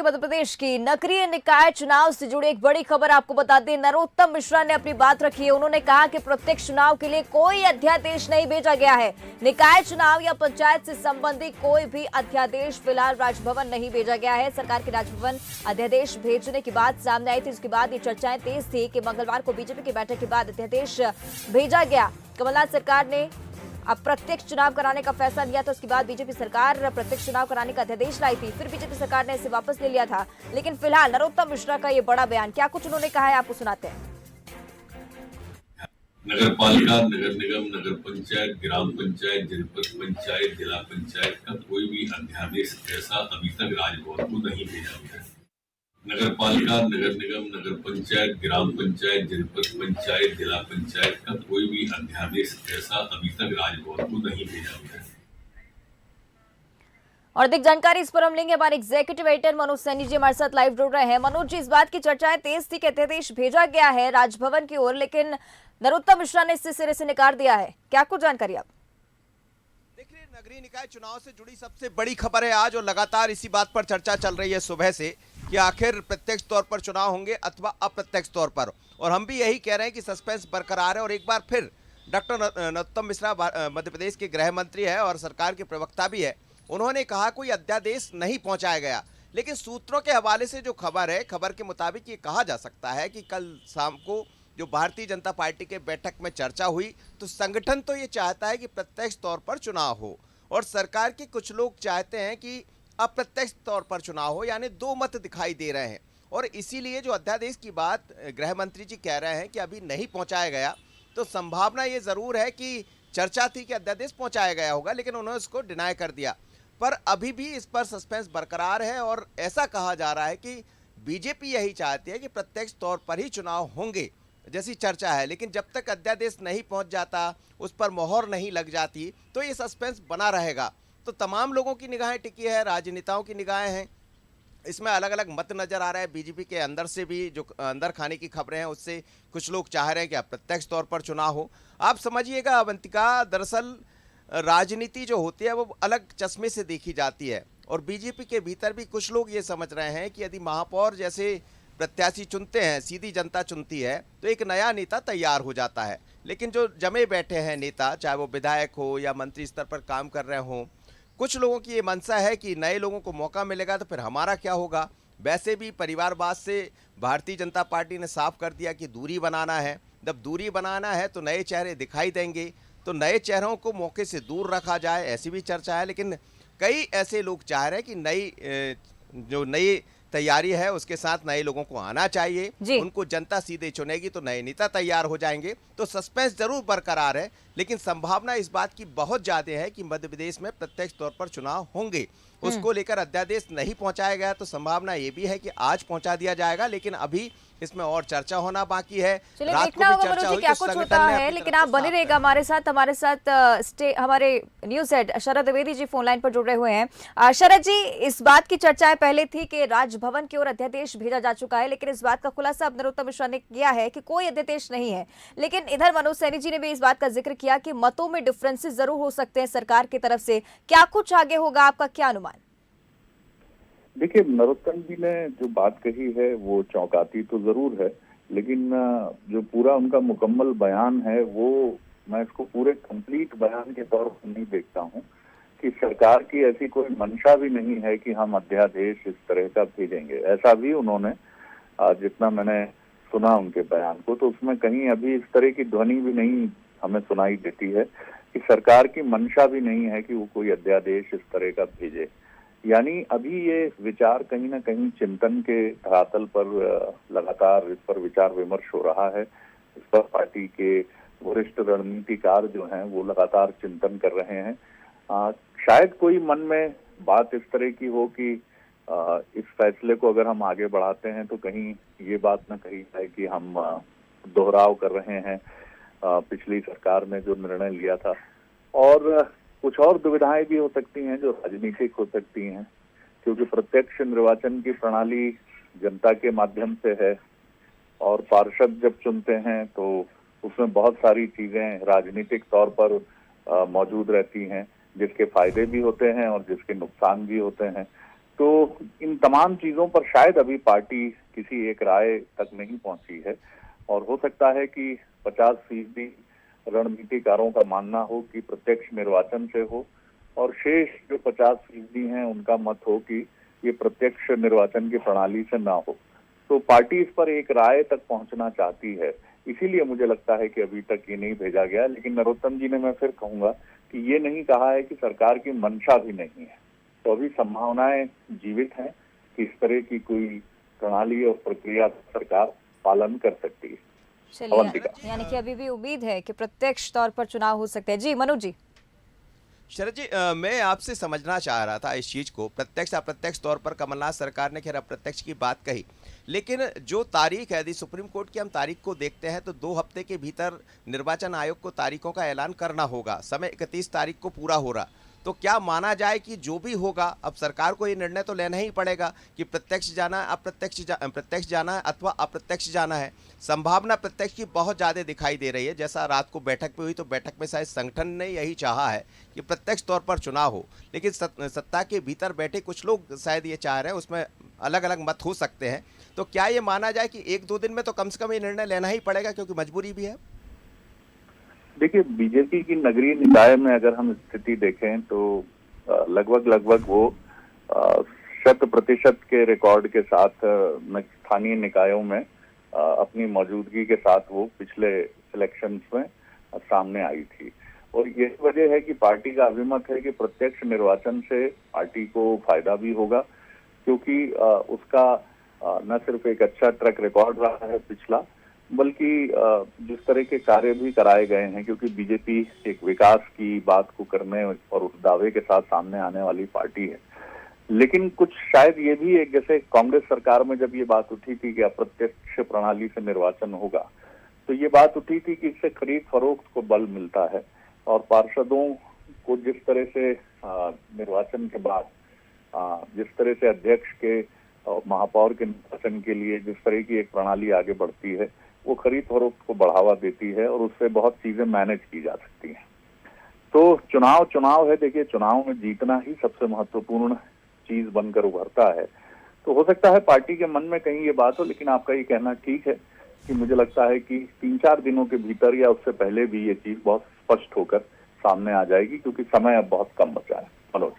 मध्य प्रदेश की नगरीय निकाय चुनाव से जुड़ी एक बड़ी खबर आपको बता दें। नरोत्तम मिश्रा ने अपनी बात रखी है। उन्होंने कहा कि प्रत्यक्ष चुनाव के लिए कोई अध्यादेश नहीं भेजा गया है। निकाय चुनाव या पंचायत से संबंधित कोई भी अध्यादेश फिलहाल राजभवन नहीं भेजा गया है। सरकार के राजभवन अध्यादेश भेजने की बात सामने आई थी। उसके बाद ये चर्चाएं तेज थी कि मंगलवार को बीजेपी की बैठक के बाद अध्यादेश भेजा गया। कमलनाथ सरकार ने अब प्रत्यक्ष चुनाव कराने का फैसला लिया था। उसके बाद बीजेपी सरकार प्रत्यक्ष चुनाव कराने का अध्यादेश लाई थी, फिर बीजेपी सरकार ने इसे वापस ले लिया था। लेकिन फिलहाल नरोत्तम मिश्रा का ये बड़ा बयान, क्या कुछ उन्होंने कहा है, आपको सुनाते हैं। नगर पालिका, नगर निगम, नगर पंचायत, ग्राम पंचायत, जनपद पंचायत, जिला पंचायत का कोई भी अध्यादेश ऐसा अभी तक राजभवन को नहीं भेजा गया है। नगर पालिका, नगर निगम, नगर पंचायत, ग्राम पंचायत, जनपद पंचायत, जिला पंचायत का कोई भी अध्यादेश ऐसा अभी तक राजभवन को नहीं भेजा गया है। और अधिक जानकारी इस पर हम लेंगे। हमारे एग्जीक्यूटिव एडिटर मनोज सैनी जी हमारे साथ लाइव जुड़ रहे हैं। मनोज जी, इस बात की चर्चाएं तेज थी कि अध्यादेश भेजा गया है राजभवन की ओर, लेकिन नरोत्तम मिश्रा ने इससे सिरे से नकार दिया है। क्या कुछ जानकारी आप? देखिए, नगरीय निकाय चुनाव से जुड़ी सबसे बड़ी खबर है आज, और लगातार इसी बात पर चर्चा चल रही है सुबह से कि आखिर प्रत्यक्ष तौर पर चुनाव होंगे अथवा अप्रत्यक्ष तौर पर। और हम भी यही कह रहे हैं कि सस्पेंस बरकरार है। और एक बार फिर डॉक्टर नरोत्तम मिश्रा मध्य प्रदेश के गृह मंत्री है और सरकार के प्रवक्ता भी है। उन्होंने कहा कोई अध्यादेश नहीं पहुंचाया गया, लेकिन सूत्रों के हवाले से जो खबर है, खबर के मुताबिक ये कहा जा सकता है कि कल शाम को जो भारतीय जनता पार्टी के बैठक में चर्चा हुई तो संगठन तो ये चाहता है कि प्रत्यक्ष तौर पर चुनाव हो, और सरकार के कुछ लोग चाहते हैं कि अप्रत्यक्ष तौर पर चुनाव हो, यानी दो मत दिखाई दे रहे हैं। और इसीलिए जो अध्यादेश की बात गृह मंत्री जी कह रहे हैं कि अभी नहीं पहुंचाया गया, तो संभावना ये जरूर है कि चर्चा थी कि अध्यादेश पहुंचाया गया होगा, लेकिन उन्होंने इसको डिनाई कर दिया। पर अभी भी इस पर सस्पेंस बरकरार है, और ऐसा कहा जा रहा है कि बीजेपी यही चाहती है कि प्रत्यक्ष तौर पर ही चुनाव होंगे जैसी चर्चा है। लेकिन जब तक अध्यादेश नहीं पहुंच जाता, उस पर मोहर नहीं लग जाती, तो ये सस्पेंस बना रहेगा। तो तमाम लोगों की निगाहें टिकी है, राजनेताओं की निगाहें हैं। इसमें अलग अलग मत नजर आ रहे हैं। बीजेपी के अंदर से भी जो अंदर खाने की खबरें हैं, उससे कुछ लोग चाह रहे हैं कि अप्रत्यक्ष तौर पर चुनाव हो। आप समझिएगा अवंतिका, दरअसल राजनीति जो होती है वो अलग चश्मे से देखी जाती है, और बीजेपी के भीतर भी कुछ लोग ये समझ रहे हैं कि यदि महापौर जैसे प्रत्याशी चुनते हैं, सीधी जनता चुनती है, तो एक नया नेता तैयार हो जाता है। लेकिन जो जमे बैठे हैं नेता, चाहे वो विधायक हो या मंत्री स्तर पर काम कर रहे हों, कुछ लोगों की ये मंशा है कि नए लोगों को मौका मिलेगा तो फिर हमारा क्या होगा। वैसे भी परिवारवाद से भारतीय जनता पार्टी ने साफ कर दिया कि दूरी बनाना है। जब दूरी बनाना है तो नए चेहरे दिखाई देंगे, तो नए चेहरों को मौके से दूर रखा जाए, ऐसी भी चर्चा है। लेकिन कई ऐसे लोग चाह रहे हैं कि जो नई तैयारी है उसके साथ नए लोगों को आना चाहिए, उनको जनता सीधे चुनेगी तो नए नेता तैयार हो जाएंगे। तो सस्पेंस जरूर बरकरार है, लेकिन संभावना इस बात की बहुत ज्यादा है कि मध्य प्रदेश में प्रत्यक्ष तौर पर चुनाव होंगे। उसको लेकर अध्यादेश नहीं पहुंचाया गया तो संभावना ये भी है कि आज पहुंचा दिया जाएगा, लेकिन अभी इसमें और चर्चा होना बाकी है। चलिए देखना होगा मनोज जी क्या कुछ होता है, लेकिन आप बने रहेगा हमारे साथ। हमारे न्यूज हेड शरद द्विवेदी जी फोन लाइन पर जुड़ रहे हुए हैं। शरद जी, इस बात की चर्चाएं पहले थी कि राजभवन की ओर अध्यादेश भेजा जा चुका है, लेकिन इस बात का खुलासा अब नरोत्तम मिश्रा ने किया है कि कोई अध्यादेश नहीं है। लेकिन इधर मनोज सैनी जी ने भी इस बात का जिक्र किया कि मतों में डिफरेंसेस जरूर हो सकते हैं सरकार की तरफ से। क्या कुछ आगे होगा, आपका क्या अनुमान? देखिए, नरोत्तम जी ने जो बात कही है वो चौंकाती तो जरूर है, लेकिन जो पूरा उनका मुकम्मल बयान है वो मैं इसको पूरे कंप्लीट बयान के तौर पर नहीं देखता हूँ कि सरकार की ऐसी कोई मंशा भी नहीं है कि हम अध्यादेश इस तरह का भेजेंगे। ऐसा भी उन्होंने जितना मैंने सुना उनके बयान को, तो उसमें कहीं अभी इस तरह की ध्वनि भी नहीं हमें सुनाई देती है कि सरकार की मंशा भी नहीं है कि वो कोई अध्यादेश इस तरह का भेजे। यानी अभी ये विचार कहीं ना कहीं चिंतन के धरातल पर लगातार इस पर विचार विमर्श हो रहा है। इस पर पार्टी के वरिष्ठ रणनीतिकार जो हैं वो लगातार चिंतन कर रहे हैं। शायद कोई मन में बात इस तरह की हो कि इस फैसले को अगर हम आगे बढ़ाते हैं तो कहीं ये बात न कही जाए कि हम दोहराव कर रहे हैं पिछली सरकार ने जो निर्णय लिया था। और कुछ और दुविधाएं भी हो सकती हैं जो राजनीतिक हो सकती हैं, क्योंकि प्रत्यक्ष निर्वाचन की प्रणाली जनता के माध्यम से है, और पार्षद जब चुनते हैं तो उसमें बहुत सारी चीजें राजनीतिक तौर पर मौजूद रहती हैं, जिसके फायदे भी होते हैं और जिसके नुकसान भी होते हैं। तो इन तमाम चीजों पर शायद अभी पार्टी किसी एक राय तक नहीं पहुंची है, और हो सकता है कि 50% रणनीतिकारों का मानना हो कि प्रत्यक्ष निर्वाचन से हो, और शेष जो 50% हैं उनका मत हो कि ये प्रत्यक्ष निर्वाचन की प्रणाली से ना हो। तो पार्टी इस पर एक राय तक पहुंचना चाहती है, इसीलिए मुझे लगता है कि अभी तक ये नहीं भेजा गया। लेकिन नरोत्तम जी ने, मैं फिर कहूंगा कि ये नहीं कहा है कि सरकार की मंशा भी नहीं है, तो अभी संभावनाएं जीवित हैं कि इस तरह की कोई प्रणाली और प्रक्रिया सरकार पालन कर सकती है। चलिए, यानी कि अभी भी उम्मीद है कि प्रत्यक्ष तौर पर चुनाव हो सकते हैं। जी मनोज जी। शरद जी, मैं आपसे समझना चाह रहा था इस चीज को। प्रत्यक्ष अप्रत्यक्ष तौर पर कमलनाथ सरकार ने खैर अप्रत्यक्ष की बात कही, लेकिन जो तारीख है, यदि सुप्रीम कोर्ट की हम तारीख को देखते हैं तो 2 हफ्ते के भीतर निर्वाचन आयोग को तारीखों का ऐलान करना होगा। समय 31 तारीख को पूरा हो रहा, तो क्या माना जाए कि जो भी होगा अब सरकार को ये निर्णय तो लेना ही पड़ेगा कि प्रत्यक्ष जाना है, प्रत्यक्ष जाना है अथवा अप्रत्यक्ष जाना है। संभावना प्रत्यक्ष की बहुत ज़्यादा दिखाई दे रही है। जैसा रात को बैठक पे हुई तो बैठक में शायद संगठन ने यही चाहा है कि प्रत्यक्ष तौर पर चुनाव हो, लेकिन सत्ता के भीतर बैठे कुछ लोग शायद ये चाह रहे हैं, उसमें अलग अलग मत हो सकते हैं। तो क्या ये माना जाए कि 1-2 दिन में तो कम से कम ये निर्णय लेना ही पड़ेगा क्योंकि मजबूरी भी है? देखिए, बीजेपी की नगरीय निकाय में अगर हम स्थिति देखें तो लगभग वो 100% के रिकॉर्ड के साथ स्थानीय निकायों में अपनी मौजूदगी के साथ वो पिछले इलेक्शंस में सामने आई थी। और ये वजह है कि पार्टी का अभिमत है कि प्रत्यक्ष निर्वाचन से पार्टी को फायदा भी होगा, क्योंकि उसका न सिर्फ एक अच्छा ट्रैक रिकॉर्ड रहा है पिछला, बल्कि जिस तरह के कार्य भी कराए गए हैं, क्योंकि बीजेपी एक विकास की बात को करने और उस दावे के साथ सामने आने वाली पार्टी है। लेकिन कुछ शायद ये भी एक, जैसे कांग्रेस सरकार में जब ये बात उठी थी कि अप्रत्यक्ष प्रणाली से निर्वाचन होगा, तो ये बात उठी थी कि इससे खरीद फरोख्त को बल मिलता है, और पार्षदों को जिस तरह से निर्वाचन के बाद जिस तरह से अध्यक्ष के और महापौर के निर्वाचन के लिए जिस तरह की एक प्रणाली आगे बढ़ती है, वो खरीद फरोख्त को बढ़ावा देती है और उससे बहुत चीजें मैनेज की जा सकती हैं। तो चुनाव है। देखिए, चुनाव में जीतना ही सबसे महत्वपूर्ण चीज बनकर उभरता है। तो हो सकता है पार्टी के मन में कहीं ये बात हो, लेकिन आपका ये कहना ठीक है कि मुझे लगता है कि 3-4 दिनों के भीतर या उससे पहले भी ये चीज बहुत स्पष्ट होकर सामने आ जाएगी, क्योंकि समय अब बहुत कम बचा है। मनोज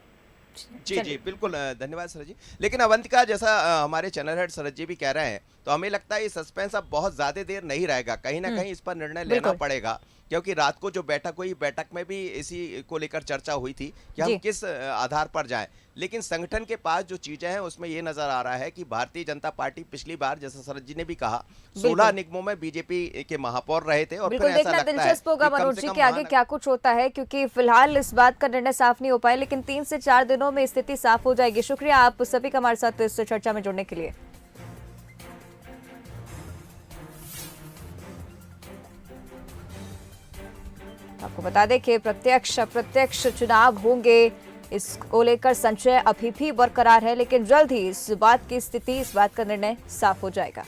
जी बिल्कुल, धन्यवाद शरद जी। लेकिन अवंतिका, जैसा हमारे चैनल हेड शरद जी भी कह रहे हैं, तो हमें लगता है ये सस्पेंस अब बहुत ज्यादा देर नहीं रहेगा। कहीं ना कहीं इस पर निर्णय लेना पड़ेगा, क्योंकि रात को जो बैठक हुई, बैठक में भी इसी को लेकर चर्चा हुई थी कि हम किस आधार पर जाएं। लेकिन संगठन के पास जो चीजें हैं उसमें ये नजर आ रहा है कि भारतीय जनता पार्टी पिछली बार, जैसा शरद जी ने भी कहा, 16 निगमों में बीजेपी के महापौर रहे थे। और फिर ऐसा लगता है दिलचस्प होगा मनोज जी कि आगे क्या कुछ होता है, क्योंकि फिलहाल इस बात का निर्णय साफ नहीं हो पाया, लेकिन 3 से 4 दिनों में स्थिति साफ हो जाएगी। शुक्रिया आप सभी का हमारे साथ इस चर्चा में जुड़ने के लिए। आपको बता दें कि प्रत्यक्ष अप्रत्यक्ष चुनाव होंगे, इसको लेकर संशय अभी भी बरकरार है, लेकिन जल्द ही इस बात की स्थिति, इस बात का निर्णय साफ हो जाएगा।